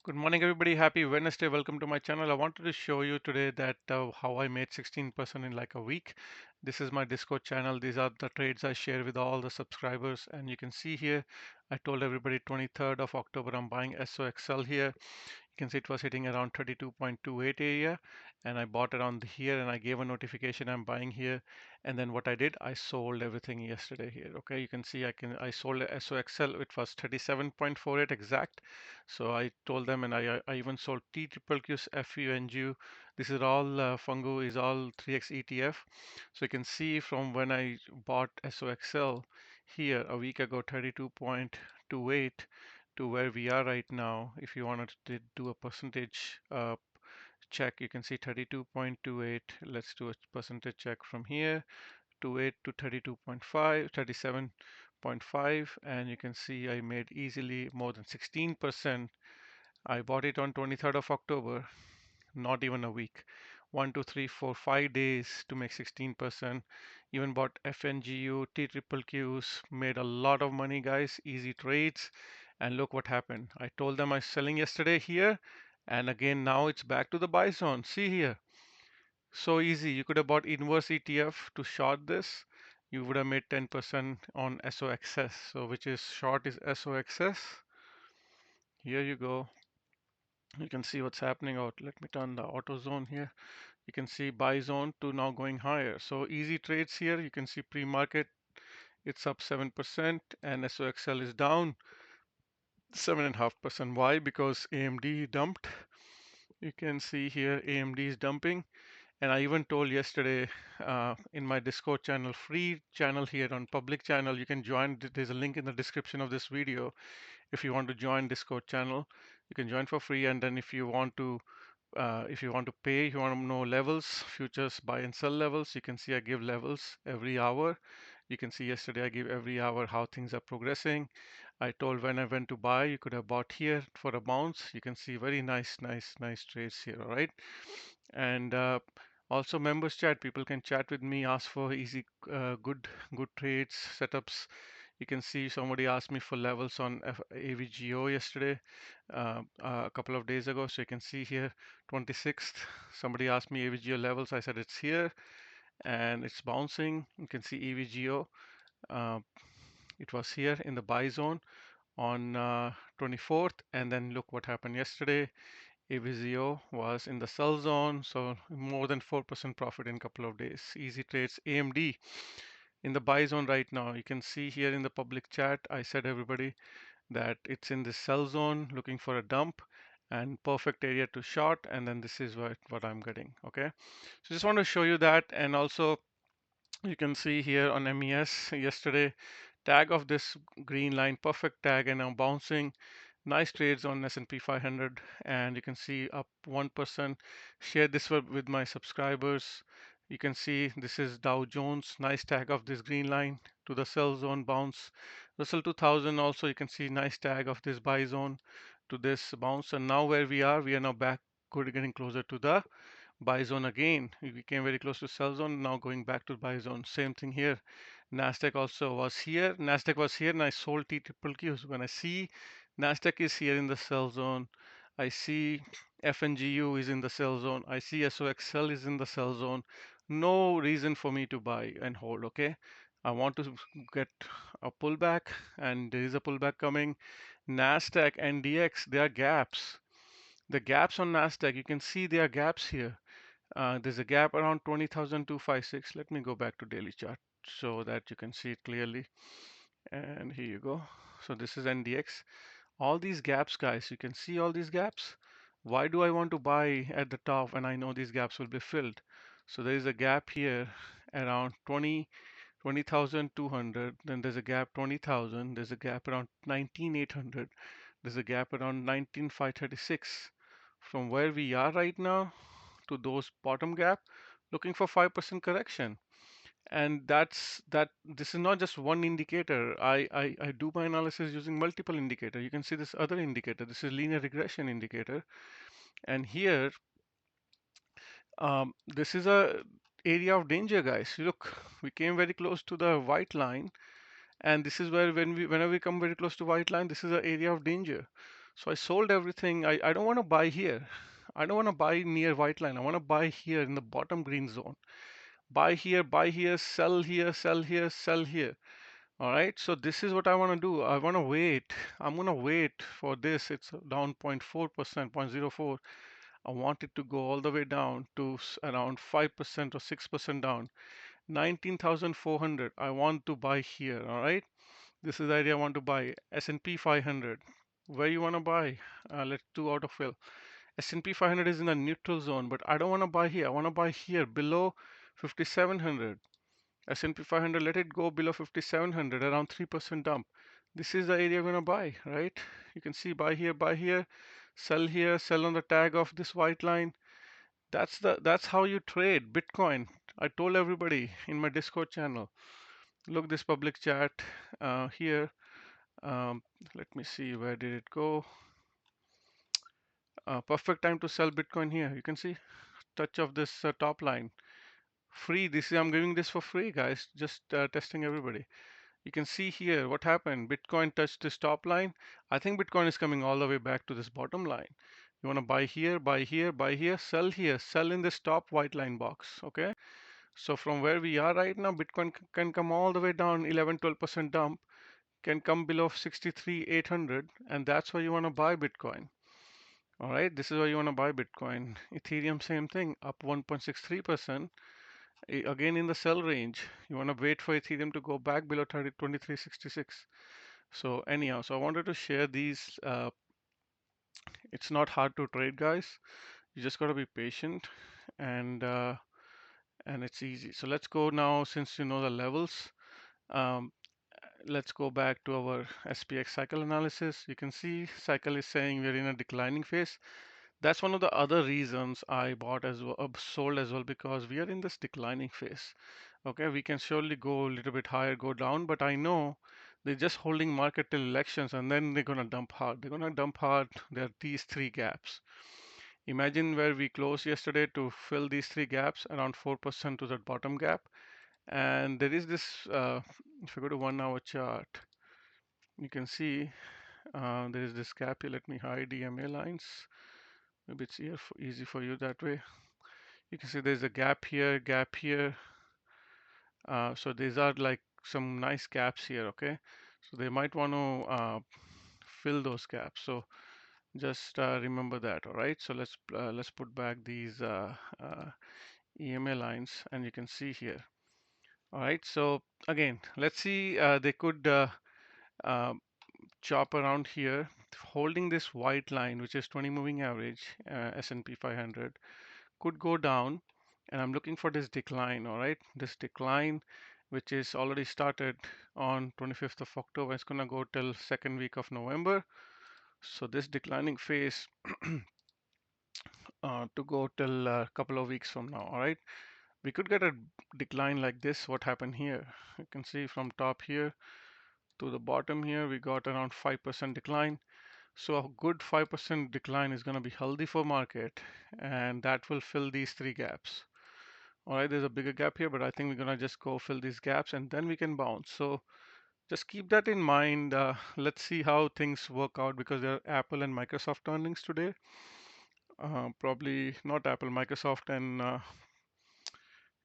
Good morning, everybody. Happy Wednesday. Welcome to my channel. I wanted to show you today that how I made 16% in like a week. This is my Discord channel. These are the trades I share with all the subscribers. And you can see here, I told everybody 23rd of October, I'm buying SOXL here. You can see it was hitting around 32.28 area, and I bought around here, and I gave a notification I'm buying here. And then what I did, I sold everything yesterday here. Okay, you can see I sold SOXL. It was 37.48 exact. So I told them, and I even sold TQQQ's FNGU. This is all FNGU is all 3x ETF. So you can see from when I bought SOXL here a week ago, 32.28 to where we are right now. If you wanted to do a percentage check, you can see 32.28. Let's do a percentage check from here, 28 to 32.5, 37.5, and you can see I made easily more than 16%. I bought it on 23rd of October, not even a week. 1, 2, 3, 4, 5 days to make 16%. Even bought FNGU, TQQQs, made a lot of money, guys. Easy trades. And look what happened. I told them I was selling yesterday here, and again now it's back to the buy zone. See here. So easy. You could have bought inverse ETF to short this. You would have made 10% on SOXS. So which is short is SOXS. Here you go. You can see what's happening out. Let me turn the auto zone here. You can see buy zone to now going higher. So easy trades here. You can see pre-market, it's up 7% and SOXL is down 7.5%. Why? Because AMD dumped. You can see here AMD is dumping. And I even told yesterday in my Discord channel, free channel here on public channel, you can join. There's a link in the description of this video. If you want to join Discord channel, you can join for free. And then if you want to pay, you want to know levels, futures buy and sell levels, you can see I give levels every hour. You can see yesterday I give every hour how things are progressing. I told when I went to buy, you could have bought here for a bounce. You can see very nice trades here. All right. And also members chat, people can chat with me, ask for easy, good trades, setups. You can see somebody asked me for levels on AVGO yesterday, a couple of days ago. So you can see here, 26th, somebody asked me AVGO levels. I said it's here and it's bouncing. You can see AVGO. Uh, it was here in the buy zone on 24th, and then look what happened yesterday. AVGO was in the sell zone, so more than 4% profit in a couple of days. Easy trades. AMD in the buy zone right now. You can see here in the public chat, I said everybody that it's in the sell zone looking for a dump and perfect area to short, and then this is what I'm getting. Okay, so just want to show you that. And also you can see here on MES yesterday, tag of this green line, perfect tag, and now bouncing. Nice trades on S&P 500, and you can see up 1%. Share this with my subscribers. You can see this is Dow Jones, nice tag of this green line to the sell zone bounce. Russell 2000 also, you can see nice tag of this buy zone to this bounce. And now where we are now back, getting closer to the buy zone again. We came very close to sell zone, now going back to buy zone. Same thing here. Nasdaq also was here. Nasdaq was here, and I sold TQQQs. When I see Nasdaq is here in the sell zone, I see FNGU is in the sell zone, I see SOXL is in the sell zone. No reason for me to buy and hold. Okay, I want to get a pullback, and there is a pullback coming. Nasdaq and DX, they are gaps. The gaps on Nasdaq, you can see there are gaps here. There's a gap around 20,256. Let me go back to daily chart so that you can see it clearly. And here you go. So this is NDX. All these gaps, guys, you can see all these gaps. Why do I want to buy at the top when I know these gaps will be filled? So there is a gap here around 20,200. Then there's a gap 20,000. There's a gap around 19,800. There's a gap around 19,536. From where we are right now to those bottom gap, looking for 5% correction. And this is not just one indicator. I do my analysis using multiple indicator. You can see this other indicator. This is linear regression indicator. And here, this is a area of danger, guys. Look, we came very close to the white line. And this is where whenever we come very close to white line, this is an area of danger. So I sold everything. I don't want to buy here. I don't want to buy near white line. I want to buy here in the bottom green zone. Buy here, sell here, sell here, sell here. All right, so this is what I want to do. I want to wait. I'm going to wait for this. It's down 0.4%, 0.04. I want it to go all the way down to around 5% or 6% down. 19,400. I want to buy here. All right, this is the idea. I want to buy S&P 500. Where you want to buy? Let's do autofill. S&P 500 is in a neutral zone, but I don't want to buy here. I want to buy here below 5,700. S&P 500, let it go below 5,700, around 3% dump. This is the area we're gonna buy, right? You can see buy here, sell on the tag of this white line. That's how you trade Bitcoin. I told everybody in my Discord channel. Look this public chat here. Um, Let me see, where did it go? Perfect time to sell Bitcoin here. You can see touch of this top line. Free. This is I'm giving this for free, guys. Just testing everybody. You can see here what happened. Bitcoin touched this top line. I think Bitcoin is coming all the way back to this bottom line. You want to buy here, buy here, buy here, sell in this top white line box. Okay. So from where we are right now, Bitcoin can come all the way down 11, 12% dump, can come below 63,800, and that's why you want to buy Bitcoin. All right. This is why you want to buy Bitcoin. Ethereum, same thing, up 1.63%. Again in the sell range. You want to wait for Ethereum to go back below 2366. So anyhow, so I wanted to share these. It's not hard to trade, guys. You just got to be patient, and uh, and it's easy. So let's go now. Since you know the levels, um, let's go back to our SPX cycle analysis. You can see cycle is saying we're in a declining phase. That's one of the other reasons I bought as well, sold as well, because we are in this declining phase. Okay, we can surely go a little bit higher, go down, but I know they're just holding market till elections and then they're gonna dump hard. They're gonna dump hard. There are these three gaps. Imagine where we closed yesterday to fill these three gaps, around 4% to that bottom gap. And there is this, if you go to 1 hour chart, you can see there is this gap here. Let me hide EMA lines. Maybe it's easy for you that way. You can see there's a gap here, gap here. So these are like some nice gaps here, okay? So they might want to fill those gaps. So just remember that, all right? So let's put back these EMA lines, and you can see here. All right. So again, let's see. They could uh, chop around here, holding this white line, which is 20 moving average, S&P 500, could go down, and I'm looking for this decline. All right, this decline, which is already started on 25th of October, it's gonna go till second week of November. So this declining phase to go till a couple of weeks from now. All right, we could get a decline like this. What happened here? You can see from top here to the bottom here, we got around 5% decline. So a good 5% decline is going to be healthy for market, and that will fill these three gaps. All right, there's a bigger gap here, but I think we're going to just go fill these gaps and then we can bounce. So just keep that in mind. Let's see how things work out, because there are Apple and Microsoft earnings today. Probably not Apple, Microsoft, and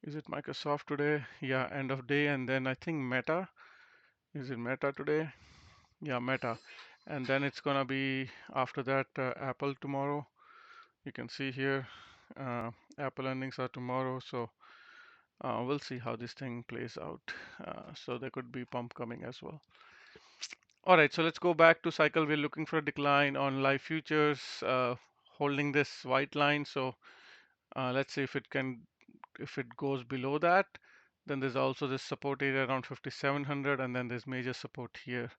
is it Microsoft today? Yeah, end of day. And then I think Meta. Is it Meta today? Yeah, Meta. And then it's going to be after that Apple tomorrow. You can see here Apple earnings are tomorrow, so we'll see how this thing plays out. So there could be pump coming as well. All right, so let's go back to cycle. We're looking for a decline on live futures, holding this white line. So let's see if it goes below that. Then there's also this support area around 5,700, and then there's major support here,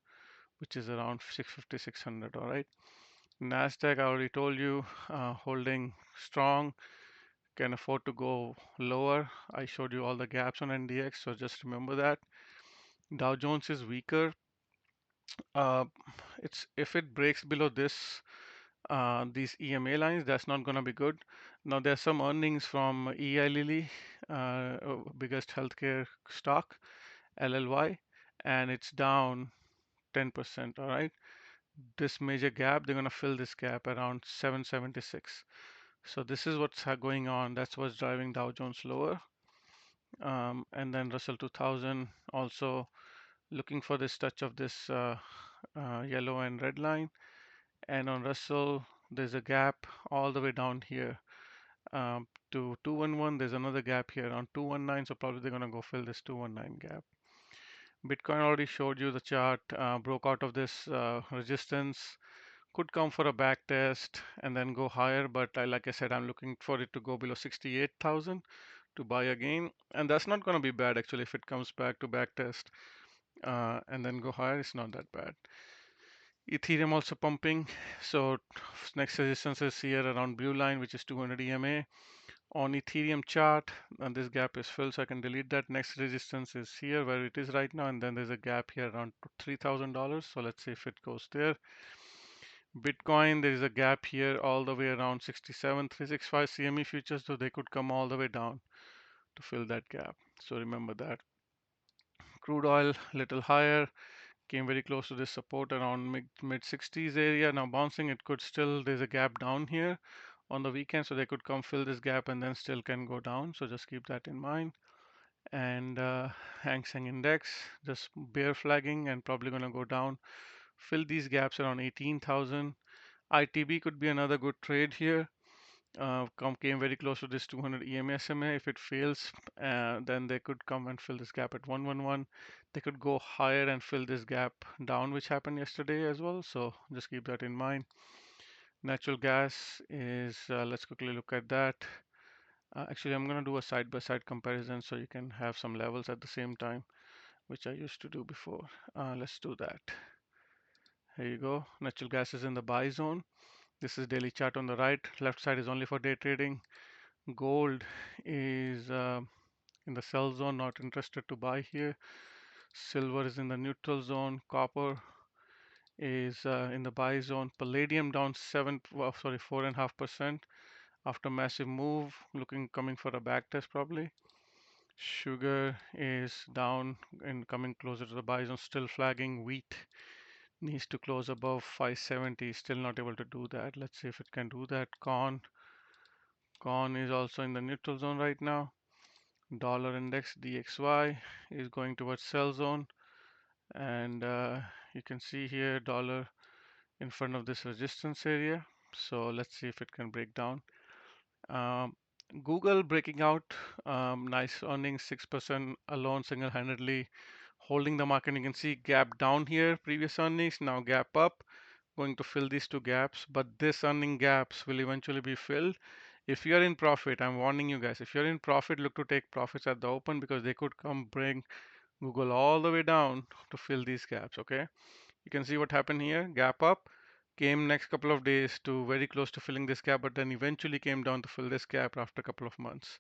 which is around 650, 600. All right. Nasdaq, I already told you, holding strong, can afford to go lower. I showed you all the gaps on NDX, so just remember that. Dow Jones is weaker. Uh, it's if it breaks below these EMA lines, that's not going to be good. Now there's some earnings from Eli Lilly, biggest healthcare stock, LLY, and it's down 10%. All right, this major gap, they're going to fill this gap around 776. So this is what's going on. That's what's driving Dow Jones lower. And then Russell 2000 also looking for this touch of this yellow and red line. And on Russell, there's a gap all the way down here to 211. There's another gap here on 219. So probably they're going to go fill this 219 gap. Bitcoin already showed you the chart, broke out of this resistance, could come for a back test and then go higher. But like I said, I'm looking for it to go below 68,000 to buy again. And that's not going to be bad actually if it comes back to back test and then go higher. It's not that bad. Ethereum also pumping. So next resistance is here around blue line, which is 200 EMA. On Ethereum chart, and this gap is filled, so I can delete that. Next resistance is here where it is right now, and then there's a gap here around $3,000. So let's see if it goes there. Bitcoin, there is a gap here all the way around 67,365 CME futures, so they could come all the way down to fill that gap. So remember that. Crude oil little higher, came very close to this support around mid 60s area. Now bouncing, it could still, there's a gap down here on the weekend, so they could come fill this gap and then still can go down. So just keep that in mind. And Hang Seng Index just bear flagging and probably going to go down. Fill these gaps around 18,000. ITB could be another good trade here. Came very close to this 200 EMA SMA. If it fails, then they could come and fill this gap at 111. They could go higher and fill this gap down, which happened yesterday as well. So just keep that in mind. Natural gas is, let's quickly look at that. Actually, I'm going to do a side-by-side comparison so you can have some levels at the same time, which I used to do before. Let's do that. Here you go. Natural gas is in the buy zone. This is daily chart on the right. Left side is only for day trading. Gold is in the sell zone, not interested to buy here. Silver is in the neutral zone. Copper is in the buy zone. Palladium down 4.5% after massive move, coming for a back test probably. Sugar is down and coming closer to the buy zone, still flagging. Wheat needs to close above 570, still not able to do that. Let's see if it can do that. Corn is also in the neutral zone right now. Dollar index DXY is going towards sell zone, and you can see here dollar in front of this resistance area. So let's see if it can break down. um, Google breaking out, nice earnings, 6% alone single-handedly holding the market. You can see gap down here, previous earnings, now gap up, going to fill these two gaps, but this earning gaps will eventually be filled. If you're in profit, I'm warning you guys, if you're in profit, look to take profits at the open because they could come bring Google all the way down to fill these gaps, okay? You can see what happened here, gap up, came next couple of days to very close to filling this gap, but then eventually came down to fill this gap after a couple of months.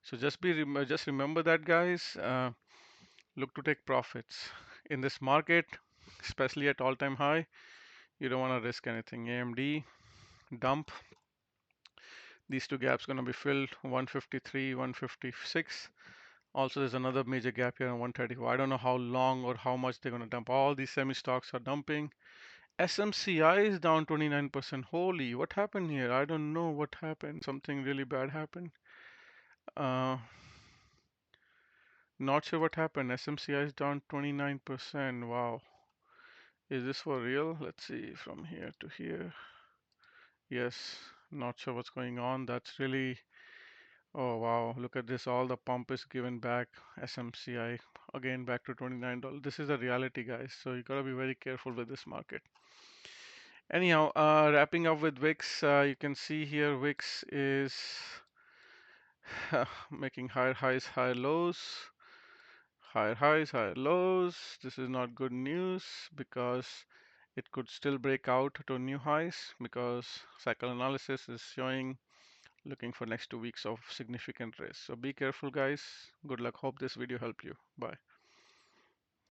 So just remember that, guys. Look to take profits in this market, especially at all-time high. You don't want to risk anything. AMD dump. These two gaps going to be filled. 153, 156. Also, there's another major gap here on 134. I don't know how long or how much they're going to dump. All these semi stocks are dumping. SMCI is down 29%. Holy, what happened here? I don't know what happened. Something really bad happened. Uh, Not sure what happened. SMCI is down 29%. Wow. Is this for real? Let's see from here to here. Yes, not sure what's going on. That's really, oh wow, look at this. All the pump is given back. SMCI again back to $29. This is the reality, guys. So you gotta be very careful with this market. Anyhow, wrapping up with VIX, you can see here VIX is making higher highs, higher lows, higher highs, higher lows. This is not good news because it could still break out to new highs because cycle analysis is showing looking for next 2 weeks of significant risk. So be careful, guys. Good luck. Hope this video helped you. Bye.